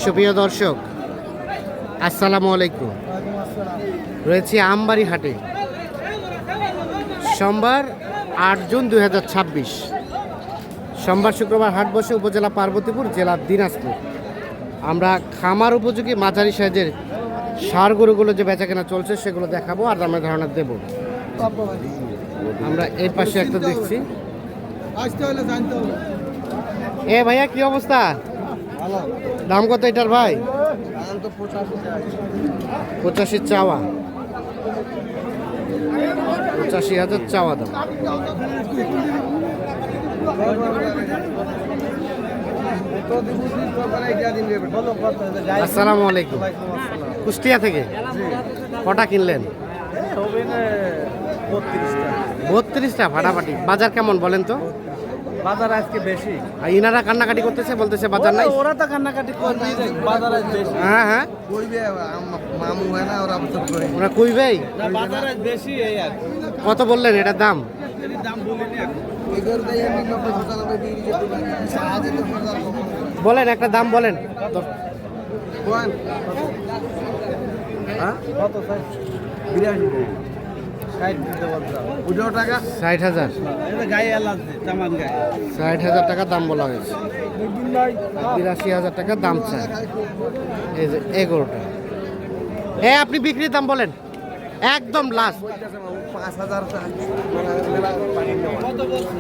সুপ্রিয় দর্শক, আসসালামু আলাইকুম। রয়েছি আমবাড়ি হাটে, সোমবার ৮ জুন ২০২৬। সোমবার শুক্রবার হাট বসে উপজেলা পার্বতীপুর, জেলা দিনাজপুর। আমরা খামার উপযোগী মাঝারি সাইজের ষাঁড় গরুগুলো যে বেচাকেনা চলছে সেগুলো দেখাবো আর দামের ধারণা দেব। আমরা এই পাশে একটা দেখছি। এ ভাইয়া, কি অবস্থা? দাম কত এটার ভাই? 85 চাওয়া, 85,000 চাওয়া দাম। আসসালামু আলাইকুম। কুষ্টিয়া থেকে কটা কিনলেন? 32টা। ফাটাফাটি। বাজার কেমন বলেন তো? বাজার আজকে বেশি। আর ইনারা কান্নাকাটি করতেছে, বলতেছে বাজার নাই। ওরা তো কান্নাকাটি করবে, বাজার আজ বেশি। হ্যাঁ হ্যাঁ, কইবে মামু হয় না, ওরা তো করে ওরা কইবেই। না, বাজার আজ বেশি। এই আর কত বললেন এটার দাম? এর দাম বলিনি এখন। এই গরু দেই আমি 90-95 দিয়ে দিতে আজ তো বাজার বলেন, একটা দাম বলেন। কোন হ্যাঁ কত স্যার? 82 60 দিতে বলতাম। 15 টাকা 60,000। এটা গায়ে আলাদা তামান গায়ে 60,000 টাকা দাম বলা হয়েছে। 82,000 টাকা দাম চাই। এই যে এগারোটা। হ্যাঁ, আপনি বিক্রির দাম বলেন একদম লাস্ট। 5000 টাকা কত বলছে?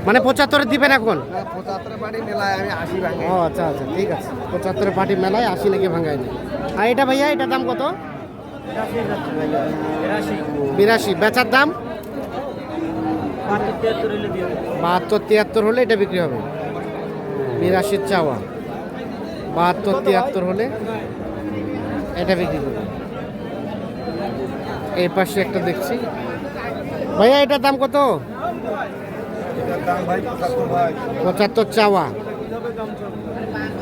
মানে 75-এ দিবেন এখন? 75 পাটি মেলায় আমি 80 ভাঙি। ও আচ্ছা আচ্ছা, ঠিক আছে। 75-এ পাটি মেলায় 80 নাকি ভাঙায় নি। আর এটা ভাইয়া, এটার দাম কত? 82। বেচার দাম 72-73 হলে এটা বিক্রি হবে। 82 চাওয়া, 72-73 হলে এটা বিক্রি করবে। এই পাশে একটা দেখছি। ভাইয়া, এটার দাম কত? 75 চাওয়া।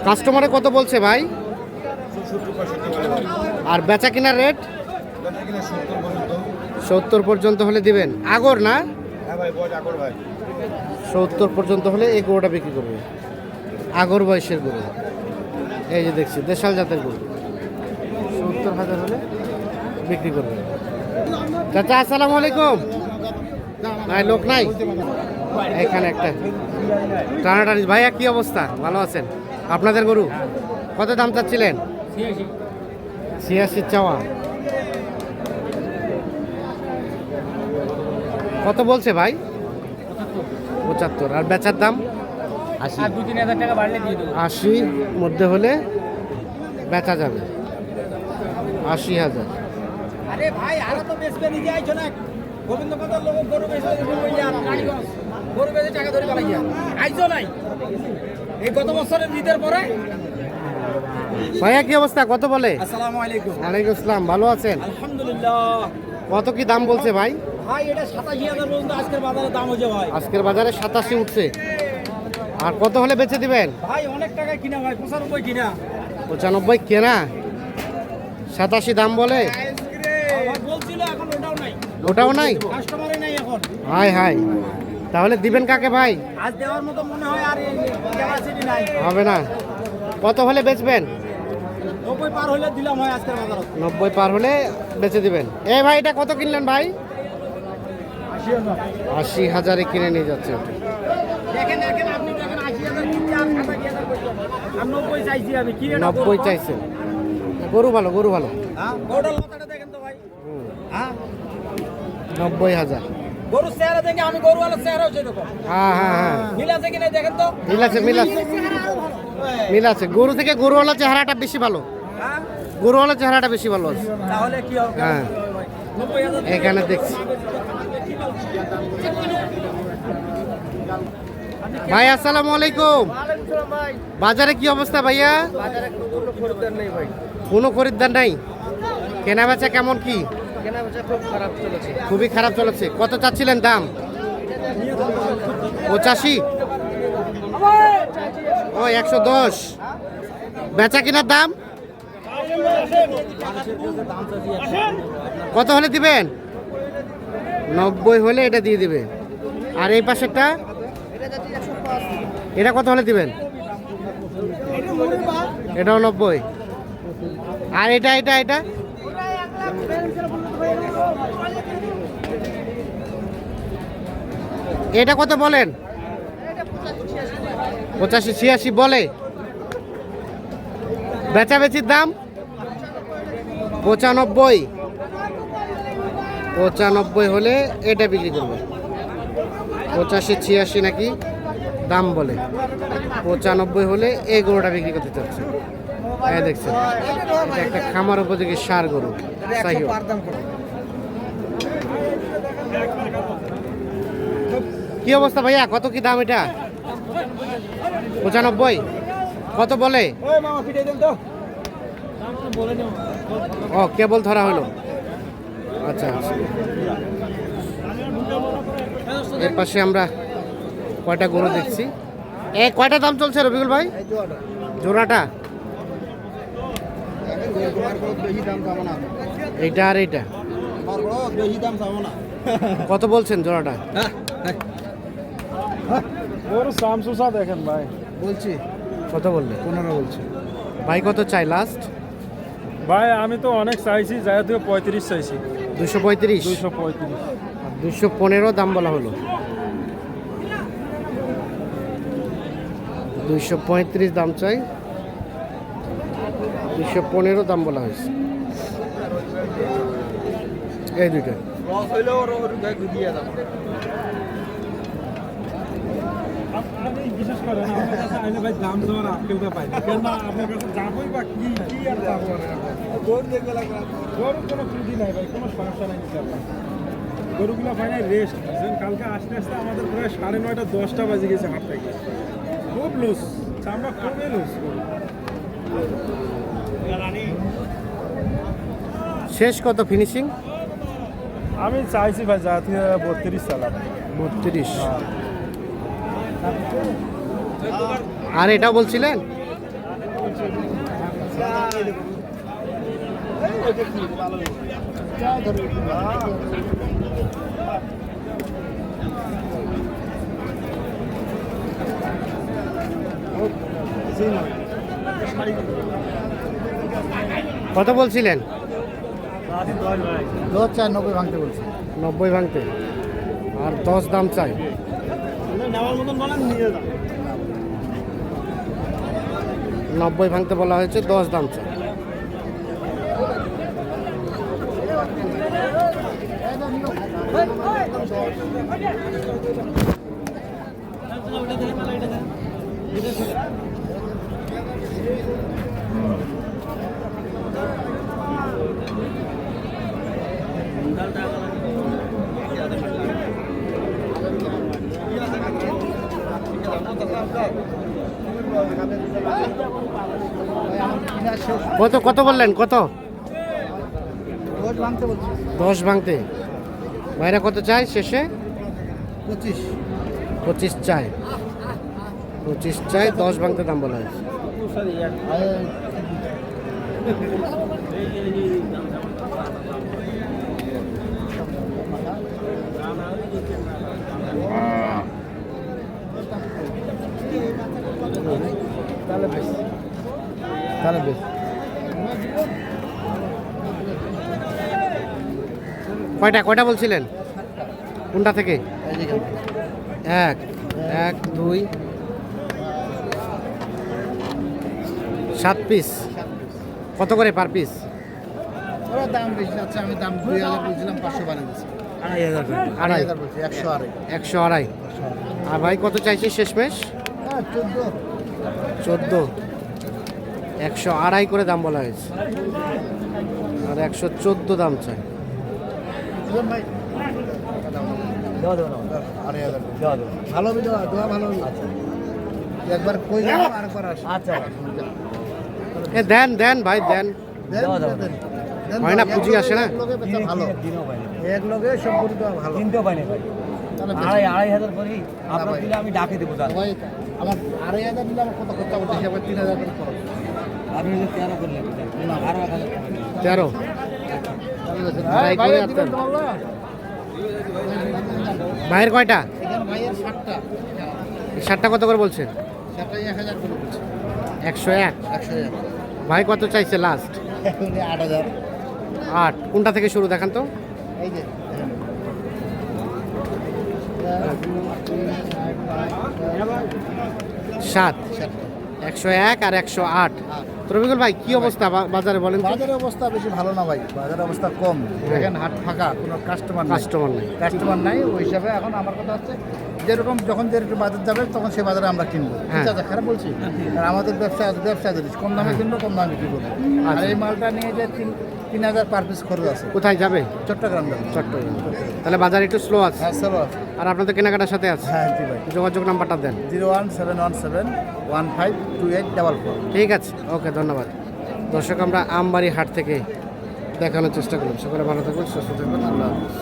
কাস্টমারে কত বলছে ভাই? আর বেচা কিনার রেট 70 পর্যন্ত হলে দিবেন। আগর না? 70 পর্যন্ত হলে এই গরুটা বিক্রি করবে। আগর বয়সের গরু। এই যে দেখছি দেশাল জাতের গরু, 70,000 হলে বিক্রি করবে। চাচা, আসসালামু আলাইকুম। ভাই, লোক নাই এখানে একটা টানাটানি। ভাইয়া, কি অবস্থা? ভালো আছেন? আপনাদের গরু কত দাম চাচ্ছিলেন? 86 চাওয়া। কত বলছে ভাই? 75। আর বেচার দাম 80। 2-3 টাকা বাড়লে দিয়ে দেবো। 80 মধ্যে হলে বেচা যাবে। 80,000। আরে ভাই, আরো তো বেচবে নিয়ে আইছো না। গোবিন্দ কত লোক গরু বেচবে কইয়া রানীগঞ্জ গরু বেচে টাকা ধরে পালাইয়া আইছো নাই। এই গত বছরের ঈদের পরে। ভাইয়া, কি অবস্থা? কত বলে? আসসালামু আলাইকুম। ওয়ালাইকুম আসসালাম। ভালো আছেন? আলহামদুলিল্লাহ। কত কি দাম বলছে ভাই? ভাই, এটা 87,000 পর্যন্ত আজকের বাজারে দাম হয়েছে ভাই। আজকের বাজারে 87 উঠছে। আর কত হলে বেচে দিবেন? ভাই অনেক টাকা কিনা ভাই, 95 কিনা। 95 কেনা, 87 দাম বলে। ভাই বলছিল, এখন ওটাও নাই। ওটাও নাই? কাস্টমারই নাই এখন। হাই হাই, তাহলে দিবেন কাকে ভাই? আজ দেওয়ার মতো মনে হয় আর ক্যাপাসিটি নাই। হবে না। কত হলে বেচবেন? 90 পার হলে দিলাম হয় আজকের বাজারে। 90 পার হলে বেচে দিবেন। এই ভাই, এটা কত কিনলেন ভাই? 80,000। 80,000-এ কিনে নিয়ে যাচ্ছে ওটা। দেখেন দেখেন, আপনি দেখেন 80,000 কিনতে আর 87,000 কইছো। আর 90 চাইছি আমি। কি এটা? 90 চাইছেন। গরু ভালো, গরু ভালো। হ্যাঁ, গরুটার লতাটা দেখেন তো ভাই। হ্যাঁ, 90,000। গরু চেহারা দেখে আমি গরুওয়ালার চেহারা হচ্ছে দেখো। হ্যাঁ হ্যাঁ হ্যাঁ, মিল আছে কিনা দেখেন তো। মিল আছে, মিল আছে, মিল আছে। গরু থেকে গরুওয়ালা চেহারাটা বেশি ভালো। হ্যাঁ, গরুওয়ালা চেহারাটা বেশি ভালো আছে। তাহলে কি হবে? হ্যাঁ, 90,000 এখানে দেখছি। ভাই, আসসালামু আলাইকুম। ভাই, বাজারে কি অবস্থা ভাইয়া? বাজারে কোনো খরিদ্দার নেই ভাই। কোনো খরিদ্দার নাই? কেনা বেচা কেমন কি? কেনা বেচা খুব খারাপ চলেছে। খুবই খারাপ চলেছে। কত চাচ্ছিলেন দাম? 85। ও 110। বেচা কিনার দাম কত হলে দিবেন? 90 হলে এটা দিয়ে দিবে। আর এই পাশেরটা, এটা কত হলে দিবেন? এটাও 90। আর এটা এটা এটা এটা কত বলেন? 85-86 বলে। বেচাবেচির দাম 95। 95 হলে এটা বিক্রি করবে। 85-86 নাকি দাম বলে। 95 হলে এই গরুটা বিক্রি করতে চাচ্ছে। হ্যাঁ দেখছেন, এটা একটা খামার উপযোগী সার গরু। কি অবস্থা ভাইয়া, কত কি দাম এটা? 95 কত বলে? ও কেবল ধরা হলো। আচ্ছা আচ্ছা। এর পাশে আমরা কয়টা গরু দেখছি। কয়টা দাম চলছে রবিকুল ভাই জোড়াটা? এইটা আর এইটা কত বলছেন জোড়াটা? দেখেন ভাই, বলছি কত বললে? 15 বলছি ভাই। কত চাই লাস্ট? ভাই আমি তো অনেক চাইছি, যাই 35 চাইছি। 235। 235। 215 দাম বলা হলো। 235 দাম চাই, 215 দাম বলা হয়েছে। এই দুইটা আমি বিশেষ করে না, আমার কাছে আইলে ভাই দাম দেওয়ার আক্কেলটা পাই না। কেন না, আপনার কাছে যাবোই বা কি কি আর যাবো না। গরুর কোনো ত্রুটি নাই ভাই, কোনো সমস্যা নাই ইনশাআল্লাহ। গরুগুলো ফাইনাল রেস্ট বুঝছেন। কালকে আসতে আসতে আমাদের প্রায় 9:30 10টা বাজে গেছে হাট থেকে। খুব লুজ, চামড়া খুবই লুজ। শেষ কত ফিনিশিং? আমি চাইছি ভাই যা থেকে 32 চালাম। 32। আর এটা বলছিলেন? কত বলছিলেন? 10 চাই 90 ভাঙতে বলছি। 90 ভাঙতে আর 10 দাম চাই। নেওয়ার মতন বলেন নিয়ে যান। 90 ভাঙতে বলা হয়েছে, 10 দাম চাই। কত কত বললেন? কত? 10 ভাঙতে বলছি। 10 ভাঙতে। ভাইরা কত চাই শেষে? 25। 25 চাই। 25 চাই, 10 ভাঙতে দাম বলা হয়েছে। তাহলে বেশ কয়টা কয়টা বলছিলেন? কোনটা থেকে? 1 1 2 7 পিস। কত করে পার পিস? ওরা দাম বেশি যাচ্ছে, আমি দাম 2000 বলছিলাম, 500 বানিয়ে দিচ্ছি। 2500 বলছি, 100 102। আর ভাই কত চাইছি শেষমেশ? 14। 14। 102 করে দাম বলা হয়েছে, আর 114 দাম চাই। ভাই দেওয়া দেবো না, 2500 ভালো হবে, দেওয়া ভালো হবে। আচ্ছা একবার কই যাবো, আরেকবার আসো। আচ্ছা এ দেন দেন ভাই দেন, হয় না, পুঁজি আসে না। ভালো এক লগে সব করে দেওয়া ভালো। কিনতেও পাইনি ভাই, 2,500 করি আপনার দিলে আমি ডাকে দেবো। ভাই আমার 2500 দিলে আমার কত খরচা করতে, আবার 3000 করে খরচ। আপনি যদি 13 করলেন না, আরো 1000 13। ভাই করে ভাই আপনার। দিবেন তো বললা? ভাইয়ের কয়টা? এখানে ভাইয়ের 60টা। 60টা কত করে বলছেন? সেটাই 101। ভাই কত চাইছে লাস্ট? 8,000 8। কোনটা থেকে শুরু দেখান তো? এই যে 7, 101 আর 108। তো রবিকুল ভাই কি অবস্থা বাজারে বলেন তো? বাজারের অবস্থা বেশি ভালো না ভাই, বাজারের অবস্থা কম। দেখেন হাট ফাঁকা, কোনো কাস্টমার নেই। কাস্টমার নাই। ওই হিসাবে এখন আমার কথা হচ্ছে যেরকম যখন যেরকম বাজার যাবে তখন সেই বাজারে আমরা কিনবো। ঠিক আছে, খারাপ বলছি? আর আমাদের ব্যবসা জিনিস কম দামে কিনবো, কম দামে বিক্রি করবো। আর এই মালটা নিয়ে যে 3,000 পার পিস খরচ আছে। কোথায় যাবে? চট্টগ্রাম যাবে। চট্টগ্রাম। তাহলে বাজার একটু স্লো আছে। হ্যাঁ স্যার। আর আপনাদের কেনাকাটার সাথে আছে? হ্যাঁ জি ভাই। যোগাযোগ নাম্বারটা দেন। 01717152844। ঠিক আছে, ওকে, ধন্যবাদ। দর্শক, আমরা আমবাড়ি হাট থেকে দেখানোর চেষ্টা করলাম। সকলে ভালো থাকবেন, সুস্থ থাকবেন। আল্লাহ হাফেজ।